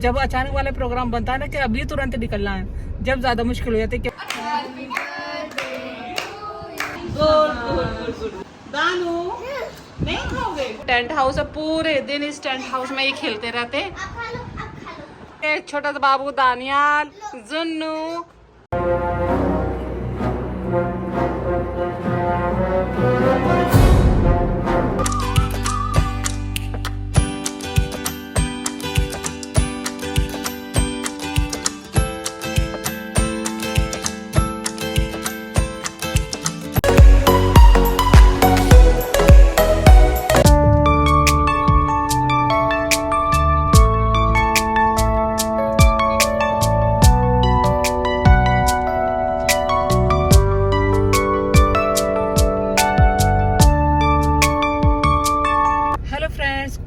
जब अचानक वाला प्रोग्राम बनता है ना कि अभी तुरंत निकलना है, जब ज्यादा मुश्किल हो जाती है। दानू नहीं खाओगे? टेंट हाउस है, पूरे दिन इस टेंट हाउस में ही खेलते रहते। छोटा सा बाबू दानियाल, जुन्नू।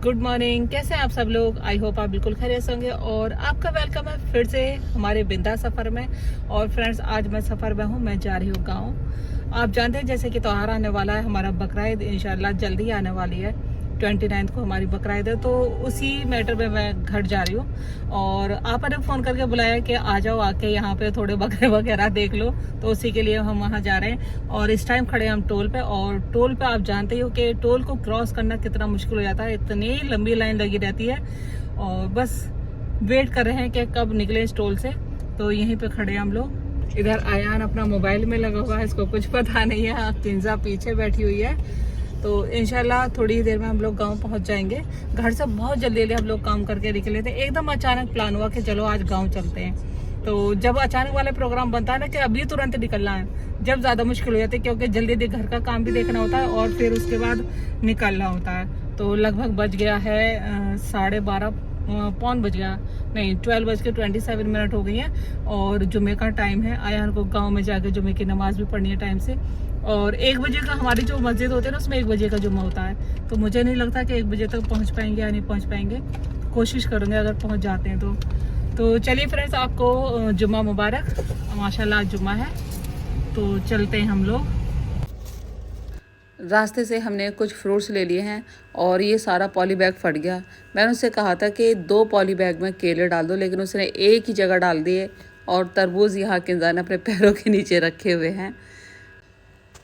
गुड मॉर्निंग, कैसे हैं आप सब लोग? आई होप आप बिल्कुल खैरियत होंगे और आपका वेलकम है फिर से हमारे बिंदा सफ़र में। और फ्रेंड्स, आज मैं सफ़र में हूँ, मैं जा रही हूँ गाँव। आप जानते हैं जैसे कि त्योहार आने वाला है, हमारा बकरा ईद इंशाल्लाह जल्दी आने वाली है। 29 को हमारी बकरा ईद है, तो उसी मैटर में मैं घर जा रही हूँ। और आपने ने फ़ोन करके बुलाया कि आ जाओ, आके यहाँ पे थोड़े बकरे वगैरह देख लो, तो उसी के लिए हम वहाँ जा रहे हैं। और इस टाइम खड़े हम टोल पे, और टोल पे आप जानते ही हो कि टोल को क्रॉस करना कितना मुश्किल हो जाता है, इतनी लंबी लाइन लगी रहती है। और बस वेट कर रहे हैं कि कब निकले इस टोल से, तो यहीं पे खड़े हम लोग। इधर आयान अपना मोबाइल में लगा हुआ है, इसको कुछ पता नहीं है। किंजा पीछे बैठी हुई है। तो इंशाल्लाह थोड़ी देर में हम लोग गांव पहुंच जाएंगे। घर से बहुत जल्दी हम लोग काम करके निकले थे, एकदम अचानक प्लान हुआ कि चलो आज गांव चलते हैं। तो जब अचानक वाला प्रोग्राम बनता है ना कि अभी तुरंत निकलना है, जब ज़्यादा मुश्किल हो जाती है, क्योंकि जल्दी जल्दी घर का काम भी देखना होता है और फिर उसके बाद निकलना होता है। तो लगभग बज गया है 12:30, पौन बज गया, नहीं 12:27 हो गई है। और जुमे का टाइम है, आयान को गाँव में जाके जुमे की नमाज भी पढ़नी है टाइम से। और 1 बजे का हमारी जो मस्जिद होती है ना, उसमें 1 बजे का जुम्मा होता है। तो मुझे नहीं लगता कि 1 बजे तक पहुंच पाएंगे या नहीं पहुंच पाएंगे, कोशिश करूंगे अगर पहुंच जाते हैं तो चलिए फ्रेंड्स, आपको जुम्मा मुबारक। माशाल्लाह आज जुम्मा है, तो चलते हैं हम लोग। रास्ते से हमने कुछ फ्रूट्स ले लिए हैं और ये सारा पॉली बैग फट गया। मैंने उससे कहा था कि 2 पॉली बैग में केले डाल दो, लेकिन उसने एक ही जगह डाल दिए। और तरबूज यहाँ किंजा ने अपने पैरों के नीचे रखे हुए हैं।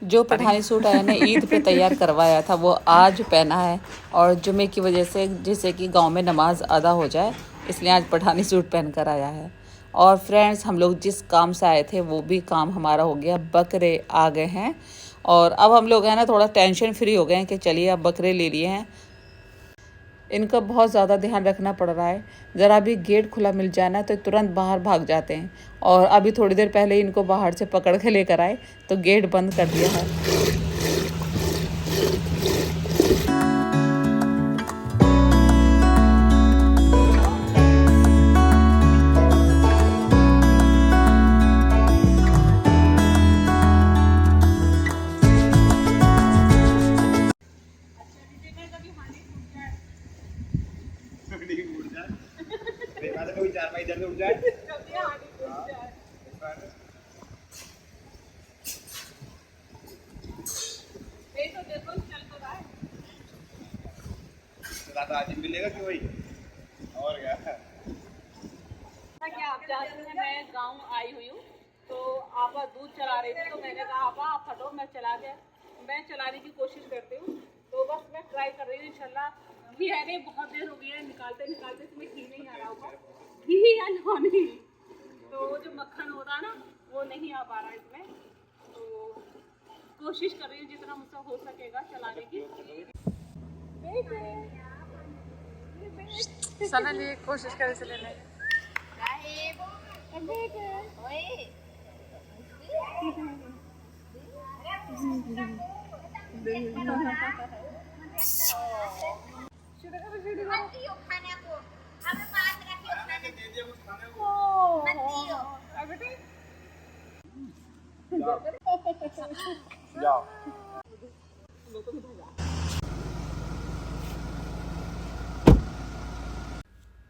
जो पठानी सूट आया ने ईद पे तैयार करवाया था, वो आज पहना है। और जुमे की वजह से, जिससे कि गांव में नमाज अदा हो जाए, इसलिए आज पठानी सूट पहन कर आया है। और फ्रेंड्स, हम लोग जिस काम से आए थे वो भी काम हमारा हो गया, बकरे आ गए हैं। और अब हम लोग हैं ना थोड़ा टेंशन फ्री हो गए हैं कि चलिए अब बकरे ले लिए हैं। इनका बहुत ज़्यादा ध्यान रखना पड़ रहा है। ज़रा भी गेट खुला मिल जाए ना तो तुरंत बाहर भाग जाते हैं। और अभी थोड़ी देर पहले इनको बाहर से पकड़ के लेकर आए तो गेट बंद कर दिया है। मिलेगा कि वही और क्या आप जानते हैं मैं गांव आई हुई हूँ, तो आपा दूध चला रही थी, तो मैंने कहा आपा आप हटो, मैं चलाने की कोशिश करती हूँ। तो बस मैं ट्राई कर रही हूँ। इंशाल्लाह घी है नहीं, बहुत देर हो गई है निकालते इसमें घी नहीं आ रहा होगा, घी या नहीं, तो जो मक्खन होता है ना वो नहीं आ पा रहा इसमें। तो कोशिश कर रही हूँ जितना मुझसे हो सकेगा चलाने की। सना लिए कोशिश करे से लेने। जाओ।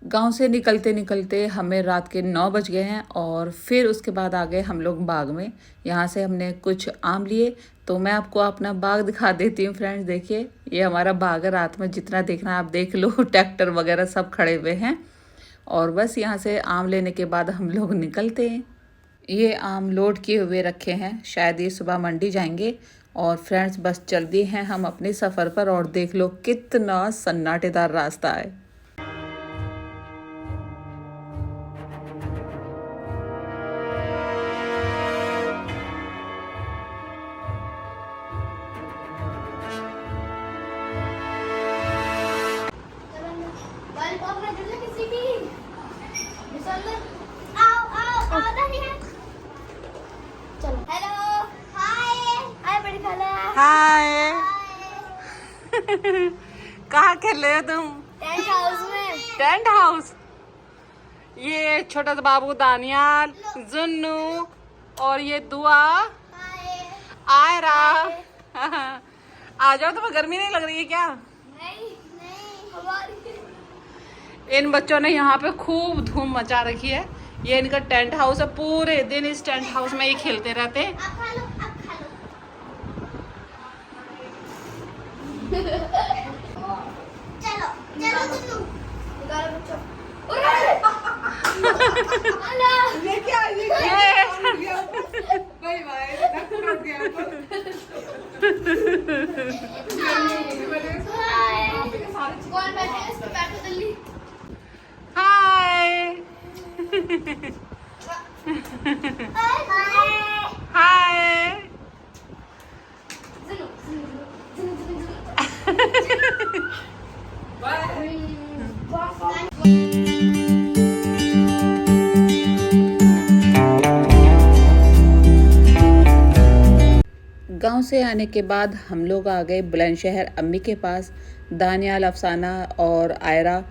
गांव से निकलते निकलते हमें रात के 9 बज गए हैं। और फिर उसके बाद आ गए हम लोग बाग में। यहाँ से हमने कुछ आम लिए, तो मैं आपको अपना बाग दिखा देती हूँ फ्रेंड्स। देखिए, ये हमारा बाग है। रात में जितना देखना है आप देख लो। ट्रैक्टर वगैरह सब खड़े हुए हैं। और बस यहाँ से आम लेने के बाद हम लोग निकलते हैं। ये आम लोड किए हुए रखे हैं, शायद ये सुबह मंडी जाएंगे। और फ्रेंड्स बस चल दिए हैं हम अपने सफ़र पर और देख लो कितना सन्नाटेदार रास्ता है। हाय कहाँ खेल रहे हो तुम? टेंट हाउस में। Tent house. ये छोटा सा बाबू दानियाल, जुन्नू और ये दुआ आयरा। आ जाओ, तुम्हें गर्मी नहीं लग रही है क्या? नहीं हमारी। इन बच्चों ने यहाँ पे खूब धूम मचा रखी है। ये इनका टेंट हाउस है, पूरे दिन इस टेंट हाउस में ही खेलते रहते हैं। आप खा लो, आप खा लो। चलो चलो तुम निकालो बच्चों। लेके आ भाई भाई कौन बैठे हैं? इस पे बैठो जल्दी। हाय हाय। हाय। सुनो सुनो सुनो गांव से आने के बाद हम लोग आ गए बुलंदशहर अम्मी के पास। दानियाल, अफसाना और आयरा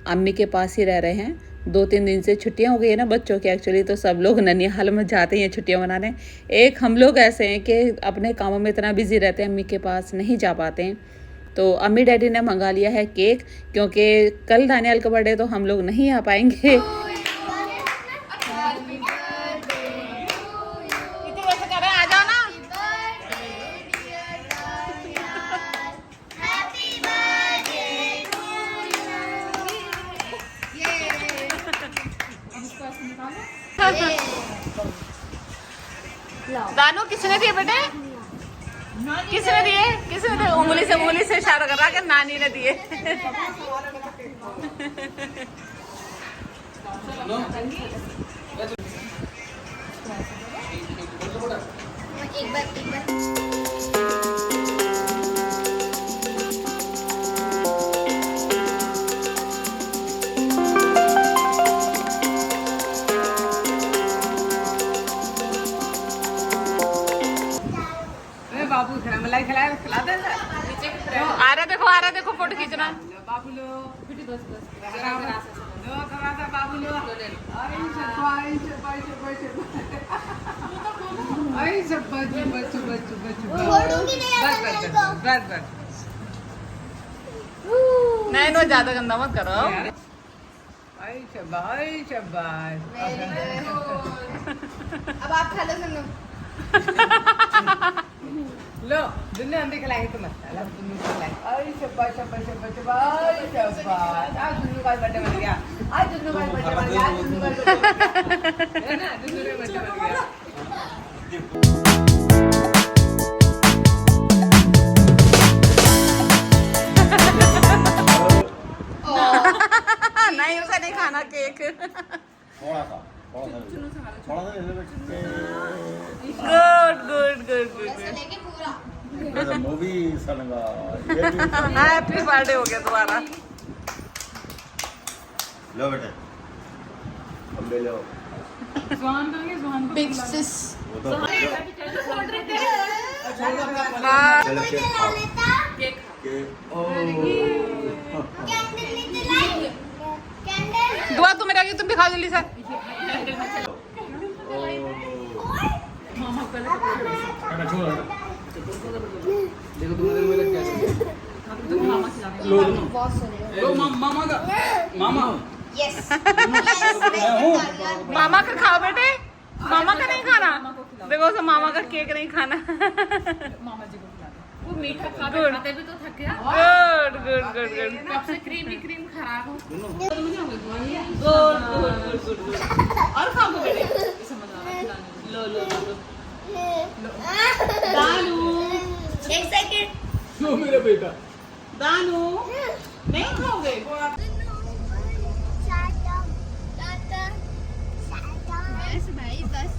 अम्मी के पास ही रह रहे हैं। 2-3 दिन से छुट्टियां हो गई है ना बच्चों की एक्चुअली, तो सब लोग ननिहाल में जाते हैं छुट्टियां मनाने। एक हम लोग ऐसे हैं कि अपने कामों में इतना बिजी रहते हैं, अम्मी के पास नहीं जा पाते हैं। तो अम्मी डैडी ने मंगा लिया है केक, क्योंकि कल दानियाल का बर्थडे तो हम लोग नहीं आ पाएंगे। दानू किसने दिए बेटे? किसने दिए? किसने दिए? उंगली से इशारा कर रहा कि नानी ने दिए। एक बार बाबू मलाई खिलाए खिला दे। आ रहा देखो फोटो खींचना। बाबू लो दो खरासा बाबू लो। आई सब बच्चू छोड़ूंगी नहीं अगर मेरे को। बस नहीं नो ज्यादा गंदा मत करो। आई शाबाश। अब आप खा लो। सुनो लो दुनिया अंदर खिलाएंगे तुम। दुनू खिलाएंगे। आई शाबाश। आज दुनू का बर्थडे बन गया। आज दुनू का बर्थडे बन गया। है ना, दुनू का बर्थडे बन गया। नहीं उसे नहीं खाना केक। थोड़ा सा गुड। लेके पूरा मूवी सनगा। हैप्पी बर्थडे हो गया तुम्हारा। लो बेटे, अब ले लो। बिग सिस। वो तो हाँ। चलो केक खाओ। केक ओ कैंडल नीचे लाई। कैंडल। दुआ तुम मेरा तुम भी खाओ जल्दी से। देखो तुम्हारे में लग गया। बहुत सुने लो मामा का मामा। यस मामा का खाओ बेटे। मामा का नहीं खाना। देखो उसे मामा का केक नहीं खाना। वो मीठा खाते Good. खाते भी तो थक गया। गुड गुड गुड गुड कब से क्रीम खराब हो। गुड गुड गुड और खाओगे बेटे लो लो लो दानू एक सेकंड क्यों मेरा बेटा दानू नहीं खाओगे बस भाई बस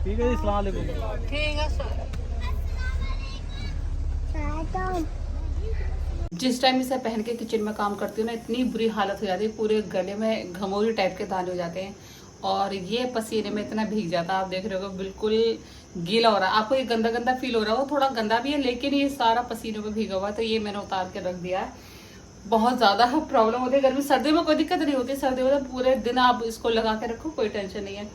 ठीक है अस्सलाम वालेकुम ठीक है सर जिस टाइम इसे पहन के किचन में काम करती हूँ ना इतनी बुरी हालत हो जाती है पूरे गले में घमौरी टाइप के दाने हो जाते हैं और ये पसीने में इतना भीग जाता है आप देख रहे हो बिल्कुल गीला हो रहा है आपको ये गंदा गंदा फील हो रहा है वो थोड़ा गंदा भी है लेकिन ये सारा पसीनों में भीगा हुआ है तो ये मैंने उतार के रख दिया है बहुत ज़्यादा प्रॉब्लम होती है गर्मी सर्दी में कोई दिक्कत नहीं होती सर्दी में पूरे दिन आप इसको लगा के रखो कोई टेंशन नहीं है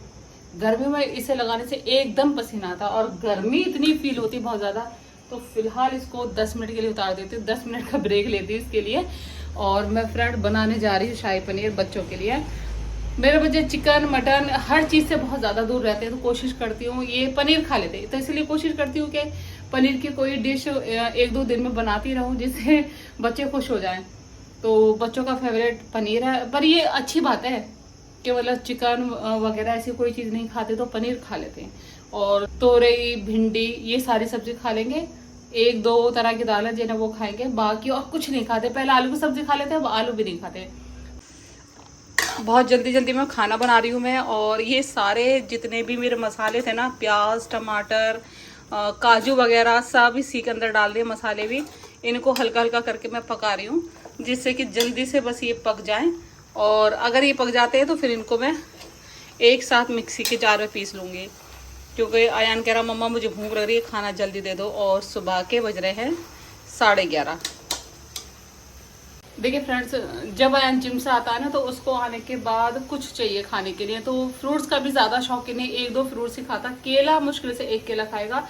गर्मी में इसे लगाने से एकदम पसीना आता है और गर्मी इतनी फील होती है बहुत ज़्यादा तो फिलहाल इसको 10 मिनट के लिए उतार देती हूँ 10 मिनट का ब्रेक लेती हूँ इसके लिए और मैं फ्रेंड बनाने जा रही हूँ शाही पनीर बच्चों के लिए मेरे बच्चे चिकन मटन हर चीज़ से बहुत ज़्यादा दूर रहते हैं तो कोशिश करती हूँ ये पनीर खा लेते हैं तो इसलिए कोशिश करती हूँ कि पनीर की कोई डिश 1-2 दिन में बनाती रहूँ जिससे बच्चे खुश हो जाएं तो बच्चों का फेवरेट पनीर है पर ये अच्छी बात है कि मतलब चिकन वगैरह ऐसी कोई चीज़ नहीं खाते तो पनीर खा लेते हैं और तोरई भिंडी ये सारी सब्जी खा लेंगे 1-2 तरह की दाल है जिन्हें वो खाएंगे बाकी और कुछ नहीं खाते पहले आलू की सब्जी खा लेते अब आलू भी नहीं खाते बहुत जल्दी जल्दी मैं खाना बना रही हूँ मैं और ये सारे जितने भी मेरे मसाले थे ना प्याज टमाटर काजू वगैरह सब इसी के अंदर डाल दिए मसाले भी इनको हल्का हल्का करके मैं पका रही हूँ जिससे कि जल्दी से बस ये पक जाएं और अगर ये पक जाते हैं तो फिर इनको मैं एक साथ मिक्सी के जार में पीस लूँगी क्योंकि आयान कह रहा मम्मा मुझे भूख लग रही है खाना जल्दी दे दो और सुबह के बज रहे हैं 11:30 देखिए फ्रेंड्स जब आयान जिम से आता है ना तो उसको आने के बाद कुछ चाहिए खाने के लिए तो फ्रूट्स का भी ज़्यादा शौकीन है 1-2 फ्रूट्स ही खाता केला मुश्किल से 1 केला खाएगा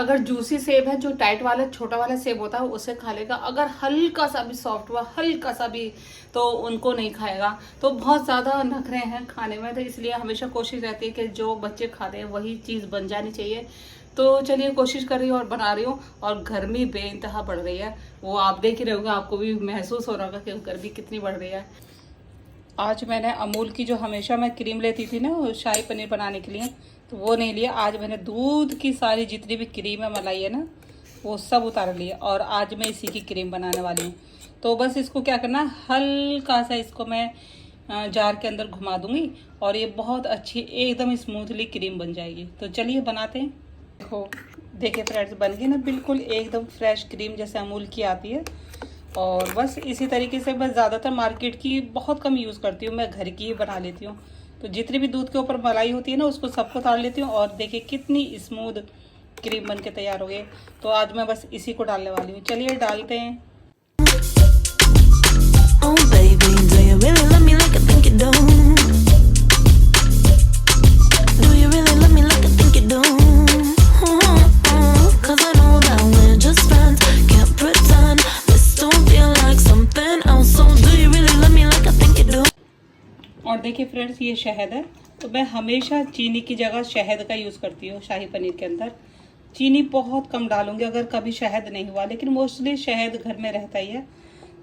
अगर जूसी सेब है जो टाइट वाला छोटा वाला सेब होता है उसे खा लेगा अगर हल्का सा भी सॉफ्ट हुआ हल्का सा भी तो उनको नहीं खाएगा तो बहुत ज़्यादा नखरे हैं खाने में तो इसलिए हमेशा कोशिश रहती है कि जो बच्चे खाते हैं वही चीज़ बन जानी चाहिए तो चलिए कोशिश कर रही हूँ और बना रही हूँ और गर्मी बेइंतहा बढ़ रही है वो आप देख ही रहे होगा आपको भी महसूस हो रहा होगा कि गर्मी कितनी बढ़ रही है आज मैंने अमूल की जो हमेशा मैं क्रीम लेती थी ना वो शाही पनीर बनाने के लिए तो वो नहीं लिया आज मैंने दूध की सारी जितनी भी क्रीम है मलाई है ना वो सब उतार लिया और आज मैं इसी की क्रीम बनाने वाली हूँ तो बस इसको क्या करना हल्का सा इसको मैं जार के अंदर घुमा दूंगी और ये बहुत अच्छी एकदम स्मूथली क्रीम बन जाएगी तो चलिए बनाते हैं देखो देखिए फ्रेंड्स बन गई ना बिल्कुल एकदम फ्रेश क्रीम जैसे अमूल की आती है और बस इसी तरीके से मैं ज़्यादातर मार्केट की बहुत कम यूज़ करती हूँ मैं घर की ही बना लेती हूँ तो जितनी भी दूध के ऊपर मलाई होती है ना उसको सबको उतार लेती हूँ और देखिए कितनी स्मूथ क्रीम बन के तैयार हो गई तो आज मैं बस इसी को डालने वाली हूँ चलिए डालते हैं Oh baby, do you really love me like I think you do? Do you really love me like I think you do? Cause I know that we're just friends, can't pretend this don't feel like something else. So do you really love me like I think you do? और देखिए friends ये शहद है तो मैं हमेशा चीनी की जगह शहद का यूज़ करती हूँ शाही पनीर के अंदर चीनी बहुत कम डालूंगी अगर कभी शहद नहीं हुआ लेकिन मोस्टली शहद घर में रहता ही है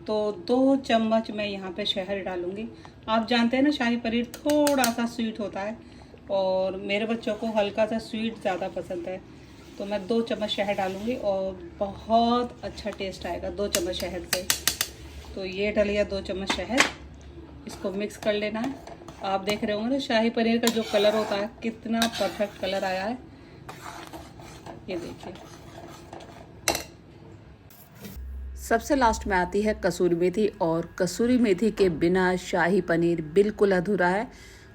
तो 2 चम्मच मैं यहाँ पे शहद डालूंगी आप जानते हैं ना शाही पनीर थोड़ा सा स्वीट होता है और मेरे बच्चों को हल्का सा स्वीट ज़्यादा पसंद है तो मैं 2 चम्मच शहद डालूंगी और बहुत अच्छा टेस्ट आएगा 2 चम्मच शहद से तो ये डलिया 2 चम्मच शहद इसको मिक्स कर लेना है आप देख रहे होंगे ना शाही पनीर का जो कलर होता है कितना परफेक्ट कलर आया है ये देखिए सबसे लास्ट में आती है कसूरी मेथी और कसूरी मेथी के बिना शाही पनीर बिल्कुल अधूरा है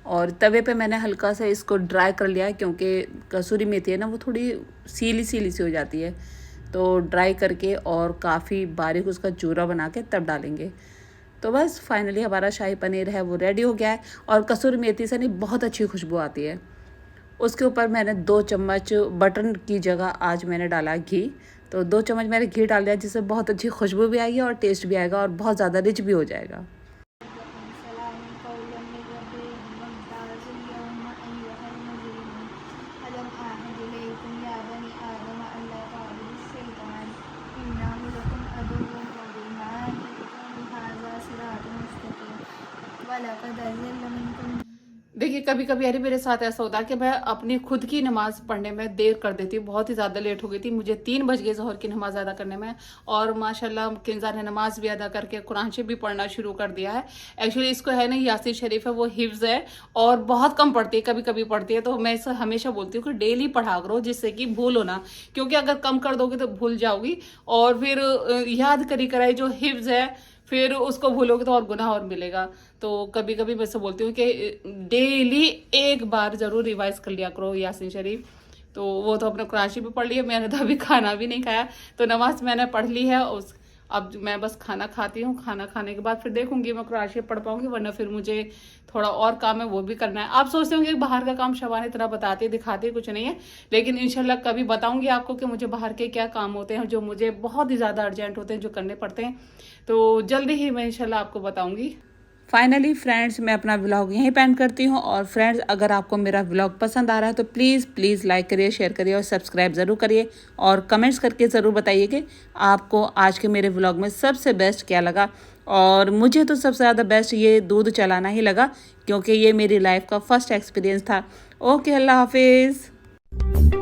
और तवे पे मैंने हल्का सा इसको ड्राई कर लिया है क्योंकि कसूरी मेथी है ना वो थोड़ी सीली सीली सी हो जाती है तो ड्राई करके और काफ़ी बारीक उसका चूरा बना के तब डालेंगे तो बस फाइनली हमारा शाही पनीर है वो रेडी हो गया है और कसूरी मेथी से नहीं बहुत अच्छी खुशबू आती है उसके ऊपर मैंने 2 चम्मच बटर की जगह आज मैंने डाला घी तो 2 चम्मच मैंने घी डाल दिया जिससे बहुत अच्छी खुशबू भी आएगी और टेस्ट भी आएगा और बहुत ज़्यादा रिच भी हो जाएगा देखिए कभी कभी अरे मेरे साथ ऐसा होता है कि मैं अपनी खुद की नमाज पढ़ने में देर कर देती हूँ, बहुत ही ज़्यादा लेट हो गई थी, मुझे 3 बज गए ज़ोहर की नमाज अदा करने में। और माशाल्लाह किंजा ने नमाज भी अदा करके कुरान शरीफ भी पढ़ना शुरू कर दिया है। एक्चुअली इसको है नहीं, यासीन शरीफ है, वो हिफ्ज़ है और बहुत कम पढ़ती है, कभी कभी पढ़ती है। तो मैं इसे हमेशा बोलती हूँ कि डेली पढ़ा करो जिससे कि भूलो ना, क्योंकि अगर कम कर दोगे तो भूल जाओगी और फिर याद करी कराई जो हिफ्ज़ है फिर उसको भूलोगे तो और गुनाह और मिलेगा। तो कभी कभी मैं से बोलती हूँ कि डेली एक बार ज़रूर रिवाइज कर लिया करो यासीन शरीफ। तो वो तो अपने कुरान शरीफ भी पढ़ लिया, मैंने तो अभी खाना भी नहीं खाया, तो नमाज मैंने पढ़ ली है। उस अब मैं बस खाना खाती हूँ, खाना खाने के बाद फिर देखूंगी मैं कुरान शरीफ पढ़ पाऊंगी, वरना फिर मुझे थोड़ा और काम है वो भी करना है। आप सोचते होंगे बाहर का काम शबाना इतना बताते दिखाते कुछ नहीं है, लेकिन इंशाल्लाह कभी बताऊंगी आपको कि मुझे बाहर के क्या काम होते हैं जो मुझे बहुत ही ज़्यादा अर्जेंट होते हैं, जो करने पड़ते हैं। तो जल्दी ही मैं इंशाल्लाह आपको बताऊंगी। फाइनली फ्रेंड्स मैं अपना व्लॉग यहीं पेंड करती हूँ। और फ्रेंड्स अगर आपको मेरा व्लॉग पसंद आ रहा है तो प्लीज़ लाइक करिए, शेयर करिए और सब्सक्राइब ज़रूर करिए और कमेंट्स करके ज़रूर बताइए कि आपको आज के मेरे व्लॉग में सबसे बेस्ट क्या लगा। और मुझे तो सबसे ज़्यादा बेस्ट ये दूध चलाना ही लगा, क्योंकि ये मेरी लाइफ का फर्स्ट एक्सपीरियंस था। ओके, अल्लाह हाफिज़।